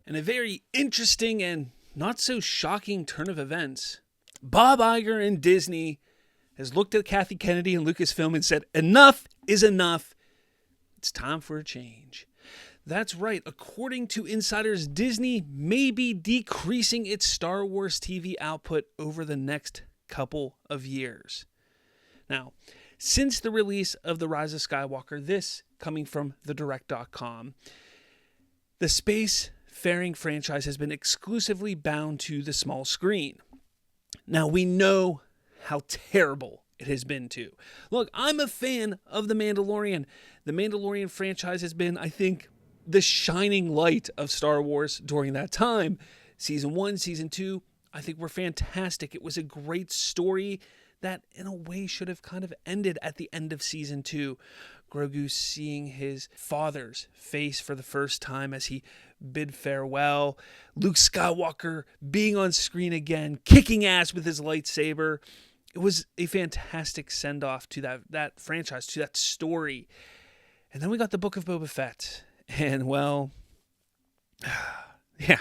And a very interesting and not so shocking turn of events. Bob Iger and Disney has looked at Kathy Kennedy and Lucasfilm and said, enough is enough. It's time for a change. That's right. According to insiders, Disney may be decreasing its Star Wars TV output over the next couple of years. Now, since the release of The Rise of Skywalker, this coming from thedirect.com, the space-faring franchise has been exclusively bound to the small screen. Now, we know how terrible it has been too. Look, I'm a fan of The Mandalorian. The Mandalorian franchise has been, I think, the shining light of Star Wars during that time. Season 1, Season 2, I think were fantastic. It was a great story that, in a way, should have kind of ended at the end of Season 2. Grogu seeing his father's face for the first time as he bid farewell. Luke Skywalker being on screen again, kicking ass with his lightsaber. It was a fantastic send-off to that franchise, to that story. And then we got the Book of Boba Fett. And, well, yeah.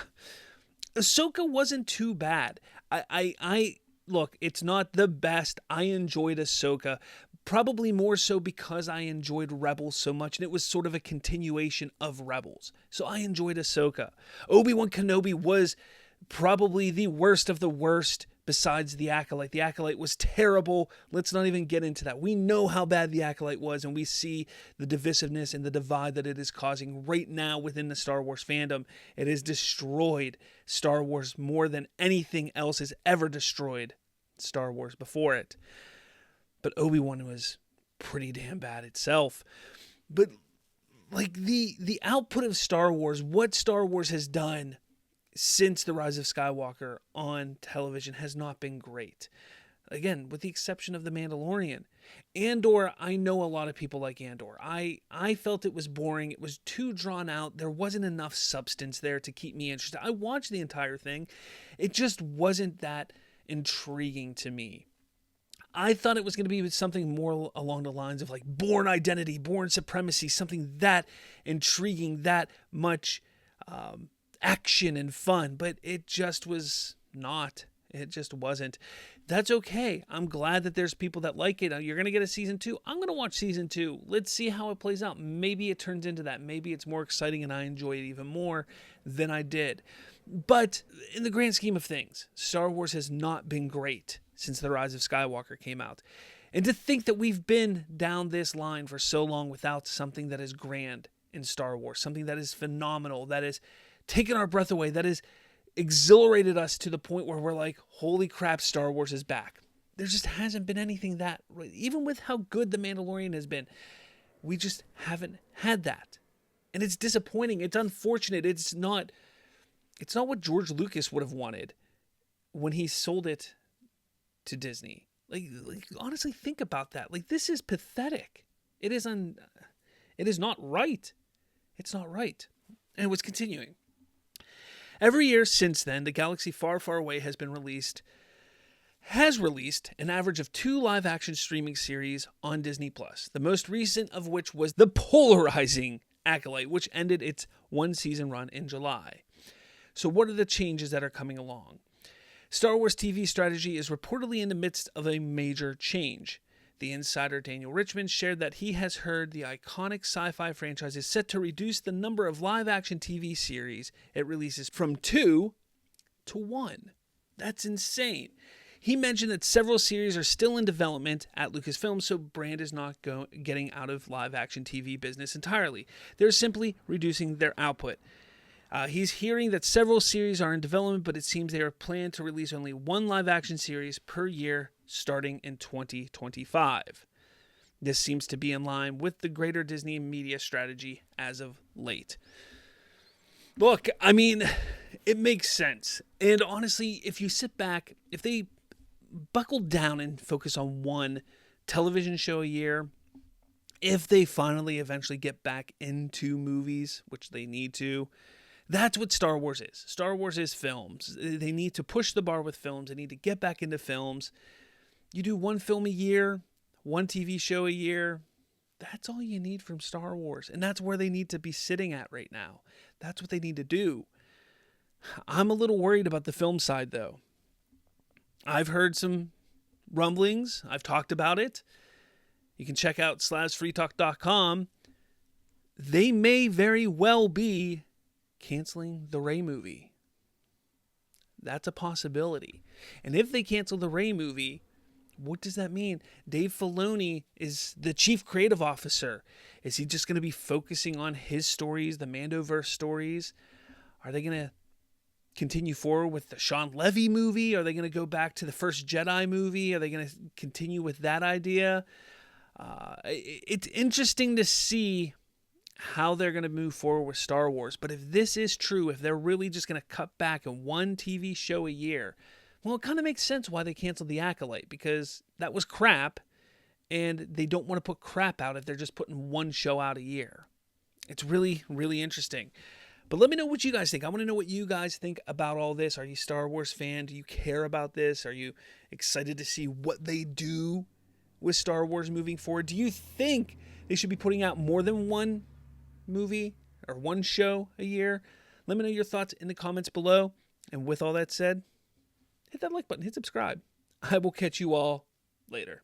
Ahsoka wasn't too bad. I look, it's not the best. I enjoyed Ahsoka. Probably more so because I enjoyed Rebels so much, and it was sort of a continuation of Rebels. So I enjoyed Ahsoka. Obi-Wan Kenobi was probably the worst of the worst besides The Acolyte. The Acolyte was terrible. Let's not even get into that. We know how bad The Acolyte was, and we see the divisiveness and the divide that it is causing right now within the Star Wars fandom. It has destroyed Star Wars more than anything else has ever destroyed Star Wars before it. But Obi-Wan was pretty damn bad itself. But like the output of Star Wars, what Star Wars has done since The Rise of Skywalker on television has not been great. Again, with the exception of The Mandalorian. Andor, I know a lot of people like Andor. I felt it was boring. It was too drawn out. There wasn't enough substance there to keep me interested. I watched the entire thing. It just wasn't that intriguing to me. I thought it was going to be something more along the lines of like Bourne Identity, Bourne Supremacy, something that intriguing, that much action and fun, but it just was not. It just wasn't. That's okay. I'm glad that there's people that like it. You're going to get a season 2. I'm going to watch season 2. Let's see how it plays out. Maybe it turns into that. Maybe it's more exciting and I enjoy it even more than I did. But in the grand scheme of things, Star Wars has not been great since The Rise of Skywalker came out. And to think that we've been down this line for so long without something that is grand in Star Wars, something that is phenomenal, that has taken our breath away, that has exhilarated us to the point where we're like, holy crap, Star Wars is back. There just hasn't been anything that, even with how good The Mandalorian has been, we just haven't had that. And it's disappointing. It's unfortunate. It's not what George Lucas would have wanted when he sold it to Disney. Like honestly, think about that. Like, this is pathetic. It is not right. It's not right. And it was continuing. Every year since then, the galaxy far, far away has released an average of 2 live-action streaming series on Disney+. The most recent of which was the polarizing Acolyte, which ended its 1-season run in July. So what are the changes that are coming along? Star Wars TV strategy is reportedly in the midst of a major change. The insider Daniel Richmond shared that he has heard the iconic sci-fi franchise is set to reduce the number of live-action TV series it releases from 2 to 1. That's insane. He mentioned that several series are still in development at Lucasfilm, so Brand is not getting out of live-action TV business entirely. They're simply reducing their output. He's hearing that several series are in development, but it seems they are planned to release only 1 live-action series per year starting in 2025. This seems to be in line with the greater Disney media strategy as of late. Look, I mean, it makes sense. And honestly, if you sit back, if they buckle down and focus on 1 television show a year, if they finally eventually get back into movies, which they need to, that's what Star Wars is. Star Wars is films. They need to push the bar with films. They need to get back into films. You do 1 film a year, 1 TV show a year, That's all you need from Star Wars. And that's where they need to be sitting at right now. That's what they need to do. I'm a little worried about the film side, though. I've heard some rumblings. I've talked about it. You can check out slavsfreetalk.com. They may very well be canceling the Rey movie. That's a possibility. And if they cancel the Rey movie, what does that mean? Dave Filoni is the chief creative officer. Is he just going to be focusing on his stories, the Mandoverse stories? Are they going to continue forward with the Sean Levy movie? Are they going to go back to the first Jedi movie? Are they going to continue with that idea? It's interesting to see how they're going to move forward with Star Wars. But if this is true, if they're really just going to cut back on one TV show a year, well, it kind of makes sense why they canceled The Acolyte, because that was crap, and they don't want to put crap out if they're just putting one show out a year. It's really, really interesting. But let me know what you guys think. I want to know what you guys think about all this. Are you a Star Wars fan? Do you care about this? Are you excited to see what they do with Star Wars moving forward? Do you think they should be putting out more than one movie or one show a year? Let me know your thoughts in the comments below. And with all that said, hit that like button, hit subscribe. I will catch you all later.